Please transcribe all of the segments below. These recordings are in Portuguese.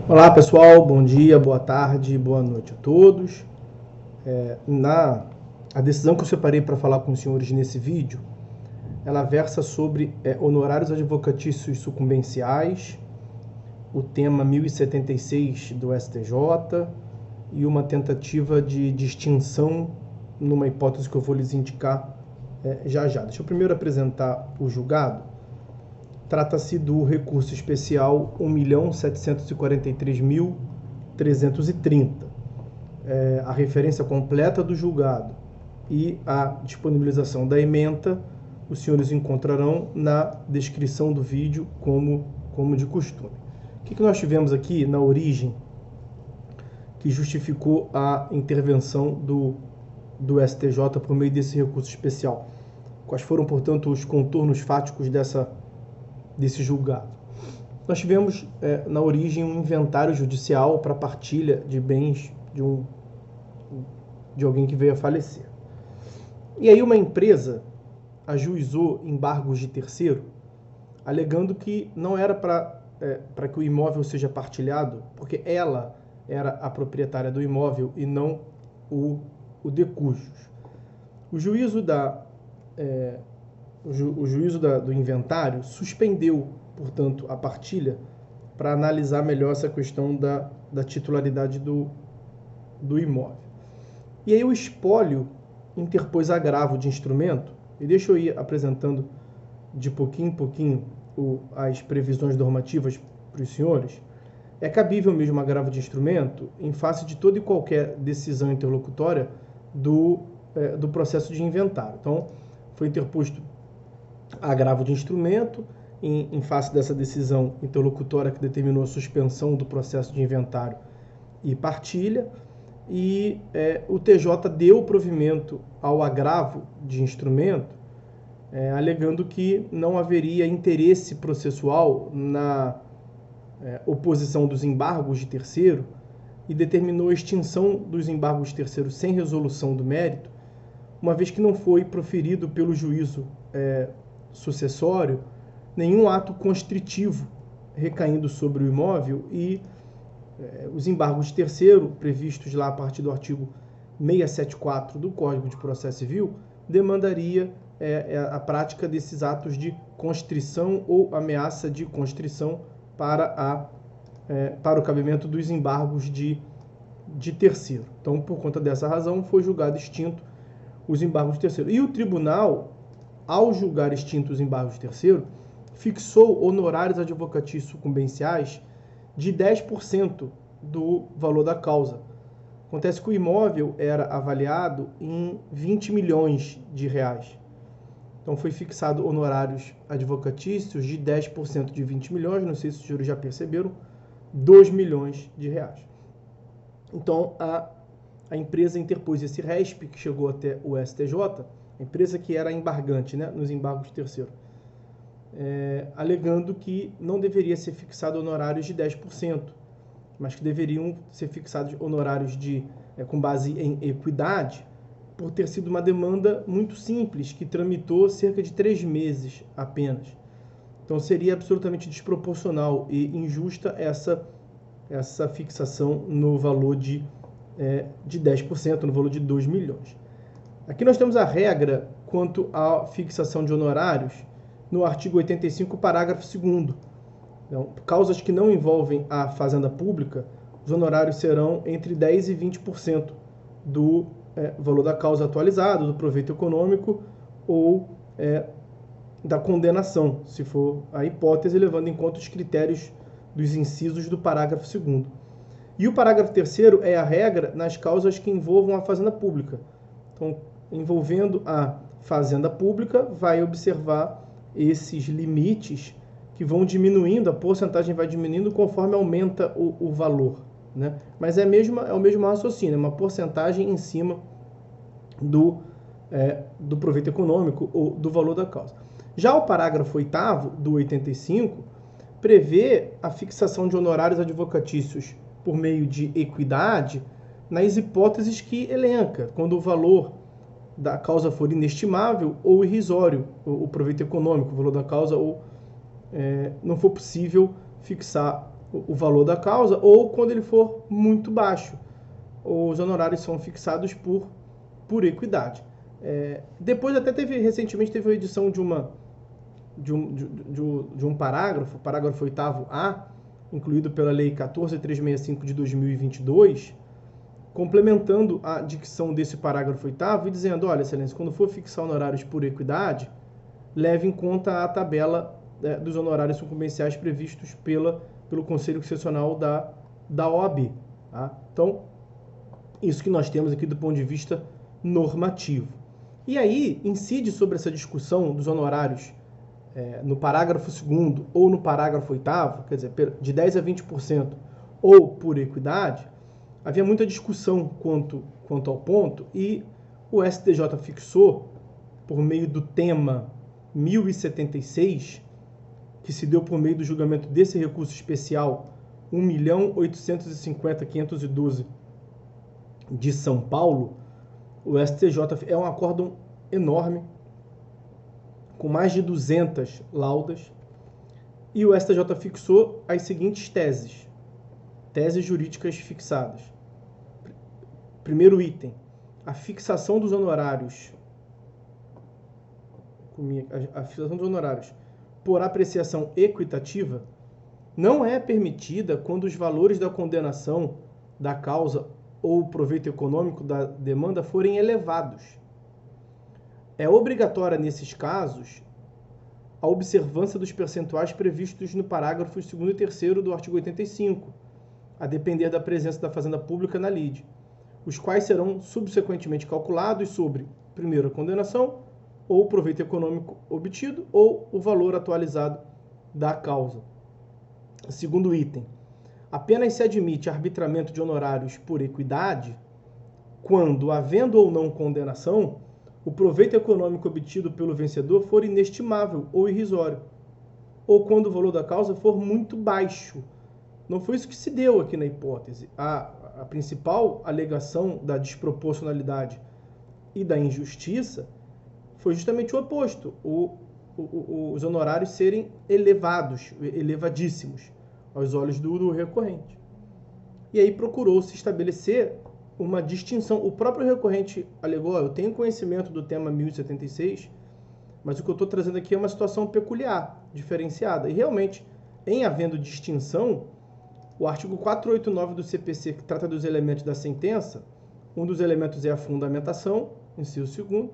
Olá pessoal, bom dia, boa tarde, boa noite a todos. A decisão que eu separei para falar com os senhores nesse vídeo, ela versa sobre honorários advocatícios sucumbenciais, o tema 1076 do STJ e uma tentativa de distinção numa hipótese que eu vou lhes indicar já já. Deixa eu primeiro apresentar o julgado. Trata-se do recurso especial 1.743.330. A referência completa do julgado e a disponibilização da ementa os senhores encontrarão na descrição do vídeo, como de costume. O que nós tivemos aqui na origem que justificou a intervenção do STJ por meio desse recurso especial? Quais foram, portanto, os contornos fáticos desse julgado? Nós tivemos na origem um inventário judicial para partilha de bens de alguém que veio a falecer. E aí uma empresa ajuizou embargos de terceiro, alegando que não era para que o imóvel seja partilhado, porque ela era a proprietária do imóvel e não o de cujos. O juízo do inventário suspendeu, portanto, a partilha para analisar melhor essa questão da titularidade do imóvel. E aí o espólio interpôs agravo de instrumento, e deixa eu ir apresentando de pouquinho em pouquinho as previsões normativas para os senhores. É cabível mesmo agravo de instrumento em face de toda e qualquer decisão interlocutória do processo de inventário. Então, foi interposto agravo de instrumento em face dessa decisão interlocutória que determinou a suspensão do processo de inventário e partilha, e o TJ deu provimento ao agravo de instrumento, alegando que não haveria interesse processual na oposição dos embargos de terceiro e determinou a extinção dos embargos de terceiro sem resolução do mérito, uma vez que não foi proferido pelo juízo sucessório nenhum ato constritivo recaindo sobre o imóvel, e os embargos de terceiro, previstos lá a partir do artigo 674 do Código de Processo Civil, demandaria a prática desses atos de constrição ou ameaça de constrição para o cabimento dos embargos de terceiro. Então, por conta dessa razão, foi julgado extinto os embargos de terceiro. E o tribunal, ao julgar extintos os embargos de terceiro, fixou honorários advocatícios sucumbenciais de 10% do valor da causa. Acontece que o imóvel era avaliado em 20 milhões de reais. Então foi fixado honorários advocatícios de 10% de 20 milhões, não sei se os senhores já perceberam, 2 milhões de reais. Então a empresa interpôs esse RESP, que chegou até o STJ, a empresa que era embargante, né, nos embargos de terceiro, alegando que não deveria ser fixado honorários de 10%, mas que deveriam ser fixados honorários com base em equidade, por ter sido uma demanda muito simples, que tramitou cerca de 3 meses apenas. Então seria absolutamente desproporcional e injusta essa fixação no valor de 10%, no valor de 2 milhões. Aqui nós temos a regra quanto à fixação de honorários no artigo 85, parágrafo 2º. Então, causas que não envolvem a fazenda pública, os honorários serão entre 10% e 20% do valor da causa atualizado, do proveito econômico ou da condenação, se for a hipótese, levando em conta os critérios dos incisos do parágrafo 2º. E o parágrafo 3º é a regra nas causas que envolvam a fazenda pública. Então, envolvendo a fazenda pública, vai observar esses limites que vão diminuindo, a porcentagem vai diminuindo conforme aumenta o valor, né? Mas é o mesmo raciocínio, é uma porcentagem em cima do proveito econômico ou do valor da causa. Já o parágrafo 8º do 85 prevê a fixação de honorários advocatícios por meio de equidade nas hipóteses que elenca, quando o valor da causa for inestimável ou irrisório, o proveito econômico, o valor da causa, ou não for possível fixar o valor da causa, ou quando ele for muito baixo. Os honorários são fixados por equidade. Depois até recentemente teve a edição de um parágrafo, parágrafo 8º-A, incluído pela Lei 14.365 de 2022, complementando a dicção desse parágrafo 8º e dizendo, olha, excelência, quando for fixar honorários por equidade, leve em conta a tabela dos honorários sucumbenciais previstos pelo Conselho Seccional da OAB. Tá? Então, isso que nós temos aqui do ponto de vista normativo. E aí, incide sobre essa discussão dos honorários no parágrafo 2º ou no parágrafo 8º, quer dizer, de 10% a 20%, ou por equidade, havia muita discussão quanto ao ponto, e o STJ fixou, por meio do tema 1076, que se deu por meio do julgamento desse recurso especial 1.850.512 de São Paulo, o STJ é um acórdão enorme, com mais de 200 laudas, e o STJ fixou as seguintes teses jurídicas fixadas. Primeiro item, a fixação dos honorários por apreciação equitativa não é permitida quando os valores da condenação da causa ou o proveito econômico da demanda forem elevados. É obrigatória, nesses casos, a observância dos percentuais previstos no parágrafos 2º e 3º do artigo 85, a depender da presença da Fazenda Pública na lide, os quais serão subsequentemente calculados sobre, primeiro, a condenação, ou o proveito econômico obtido, ou o valor atualizado da causa. Segundo item, apenas se admite arbitramento de honorários por equidade quando, havendo ou não condenação, o proveito econômico obtido pelo vencedor for inestimável ou irrisório, ou quando o valor da causa for muito baixo. Não foi isso que se deu aqui na hipótese. A principal alegação da desproporcionalidade e da injustiça foi justamente o oposto, os honorários serem elevados, elevadíssimos, aos olhos do recorrente. E aí procurou-se estabelecer uma distinção. O próprio recorrente alegou, eu tenho conhecimento do tema 1076, mas o que eu estou trazendo aqui é uma situação peculiar, diferenciada. E realmente, em havendo distinção, o artigo 489 do CPC, que trata dos elementos da sentença, um dos elementos é a fundamentação, inciso 2º,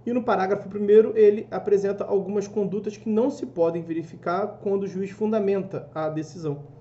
e no parágrafo 1º ele apresenta algumas condutas que não se podem verificar quando o juiz fundamenta a decisão.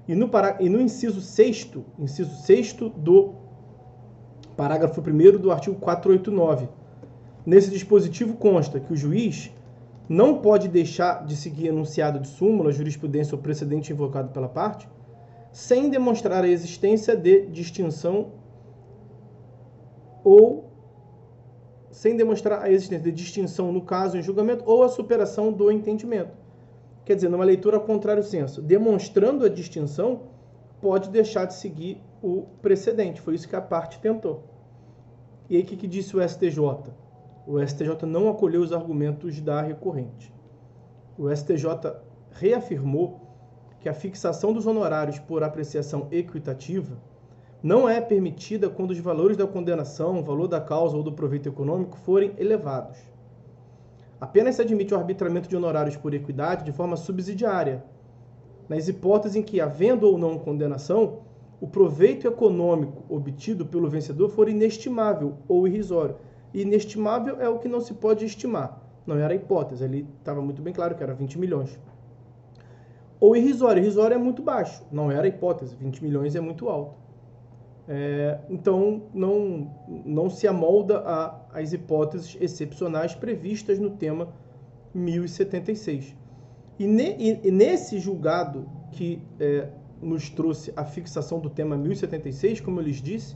E no inciso 6º do parágrafo 1º do artigo 489, nesse dispositivo consta que o juiz não pode deixar de seguir enunciado de súmula, jurisprudência ou precedente invocado pela parte, sem demonstrar a existência de distinção no caso em julgamento ou a superação do entendimento. Quer dizer, numa leitura contrário senso, demonstrando a distinção, pode deixar de seguir o precedente. Foi isso que a parte tentou. E aí o que disse o STJ? O STJ não acolheu os argumentos da recorrente. O STJ reafirmou que a fixação dos honorários por apreciação equitativa não é permitida quando os valores da condenação, o valor da causa ou do proveito econômico forem elevados. Apenas se admite o arbitramento de honorários por equidade de forma subsidiária, nas hipóteses em que, havendo ou não condenação, o proveito econômico obtido pelo vencedor for inestimável ou irrisório. E inestimável é o que não se pode estimar. Não era a hipótese, ali estava muito bem claro que era 20 milhões. Ou irrisório. Irrisório é muito baixo. Não era a hipótese, 20 milhões é muito alto. Então, não se amolda às hipóteses excepcionais previstas no tema 1076. E nesse julgado que nos trouxe a fixação do tema 1076, como eu lhes disse,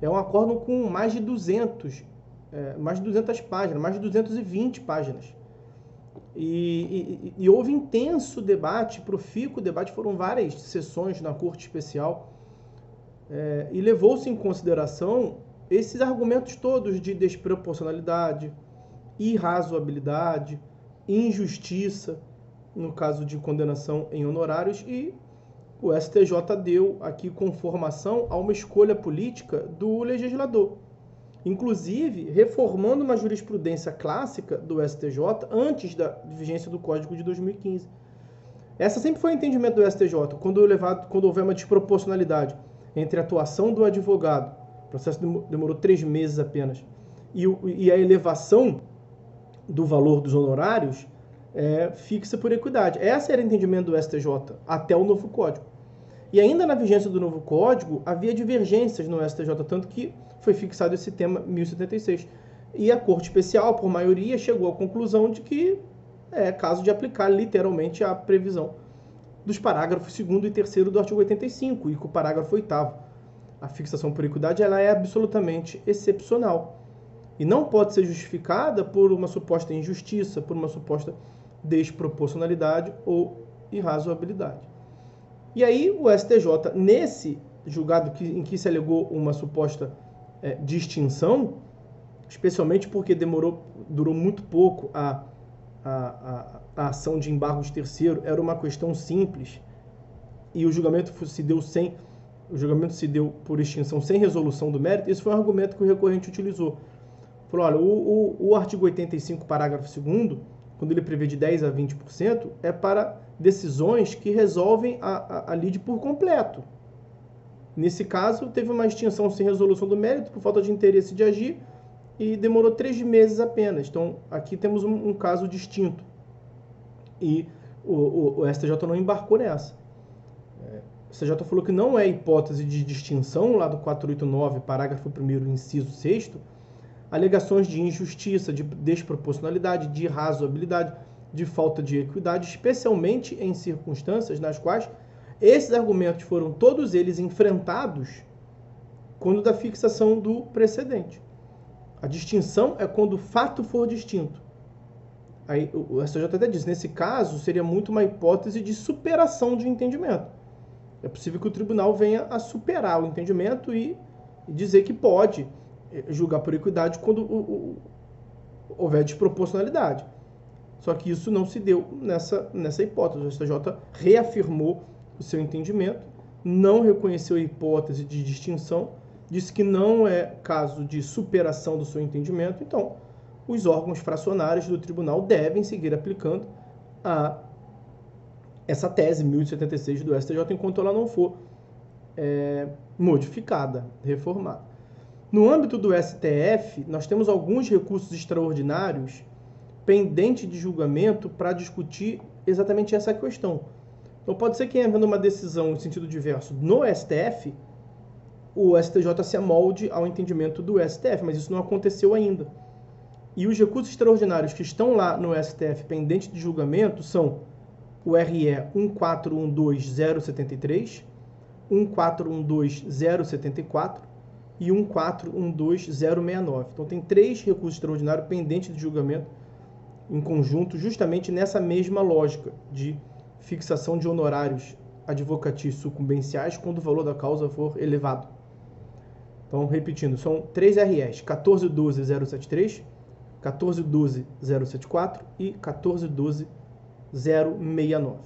é um acórdão com mais de 200 páginas, mais de 220 páginas. E houve intenso debate, profícuo debate, foram várias sessões na Corte Especial, e levou-se em consideração esses argumentos todos de desproporcionalidade, irrazoabilidade, injustiça, no caso de condenação em honorários, e o STJ deu aqui conformação a uma escolha política do legislador, inclusive reformando uma jurisprudência clássica do STJ antes da vigência do Código de 2015. Essa sempre foi o entendimento do STJ, quando houver uma desproporcionalidade entre a atuação do advogado, o processo demorou 3 meses apenas, e a elevação do valor dos honorários, fixa por equidade. Esse era o entendimento do STJ até o novo Código. E ainda na vigência do novo Código, havia divergências no STJ, tanto que foi fixado esse tema 1076. E a Corte Especial, por maioria, chegou à conclusão de que é caso de aplicar literalmente a previsão dos parágrafos 2º e 3º do artigo 85, e com o parágrafo 8º. A fixação por equidade ela é absolutamente excepcional e não pode ser justificada por uma suposta injustiça, por uma suposta desproporcionalidade ou irrazoabilidade. E aí o STJ, nesse julgado em que se alegou uma suposta distinção, especialmente porque durou muito pouco a ação de embargo de terceiro, era uma questão simples, e o julgamento se deu por extinção sem resolução do mérito. Esse foi um argumento que o recorrente utilizou. Falou, olha, o artigo 85, parágrafo 2º, quando ele prevê de 10% a 20%, é para decisões que resolvem a lide por completo. Nesse caso, teve uma extinção sem resolução do mérito por falta de interesse de agir e demorou 3 meses apenas. Então, aqui temos um caso distinto. E o STJ não embarcou nessa. O STJ falou que não é hipótese de distinção, lá do 489, parágrafo 1º, inciso 6º, alegações de injustiça, de desproporcionalidade, de irrazoabilidade, de falta de equidade, especialmente em circunstâncias nas quais esses argumentos foram todos eles enfrentados quando da fixação do precedente. A distinção é quando o fato for distinto. Aí o STJ até diz, nesse caso, seria muito uma hipótese de superação de entendimento. É possível que o tribunal venha a superar o entendimento e dizer que pode julgar por equidade quando houver desproporcionalidade. Só que isso não se deu nessa hipótese. O STJ reafirmou o seu entendimento, não reconheceu a hipótese de distinção, disse que não é caso de superação do seu entendimento, então os órgãos fracionários do tribunal devem seguir aplicando essa tese 1076 do STJ enquanto ela não for modificada, reformada. No âmbito do STF, nós temos alguns recursos extraordinários pendentes de julgamento para discutir exatamente essa questão. Então, pode ser que, havendo uma decisão em sentido diverso no STF, o STJ se amolde ao entendimento do STF, mas isso não aconteceu ainda. E os recursos extraordinários que estão lá no STF pendentes de julgamento são o RE 1412073, 1412074 e 1412069. Então, tem 3 recursos extraordinários pendentes de julgamento em conjunto, justamente nessa mesma lógica de fixação de honorários advocatícios sucumbenciais quando o valor da causa for elevado. Então, repetindo, são 3 REs, 1412.073, 1412.074 e 1412.069.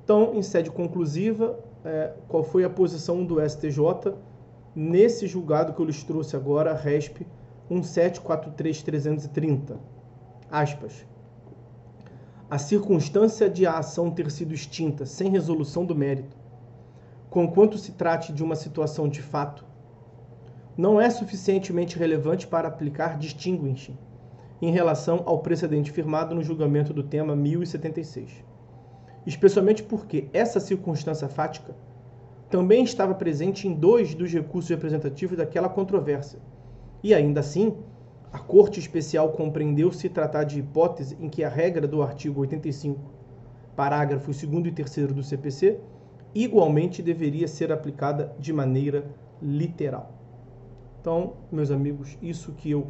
Então, em sede conclusiva, qual foi a posição do STJ nesse julgado que eu lhes trouxe agora, RESP 1743330? Aspas. A circunstância de a ação ter sido extinta sem resolução do mérito, conquanto se trate de uma situação de fato, não é suficientemente relevante para aplicar distinguishing em relação ao precedente firmado no julgamento do tema 1076. Especialmente porque essa circunstância fática também estava presente em 2 dos recursos representativos daquela controvérsia, e ainda assim, a Corte Especial compreendeu se tratar de hipótese em que a regra do artigo 85, parágrafos 2º e 3º do CPC, igualmente deveria ser aplicada de maneira literal. Então, meus amigos, isso que eu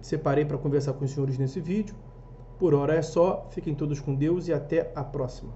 separei para conversar com os senhores nesse vídeo. Por hora é só, fiquem todos com Deus e até a próxima.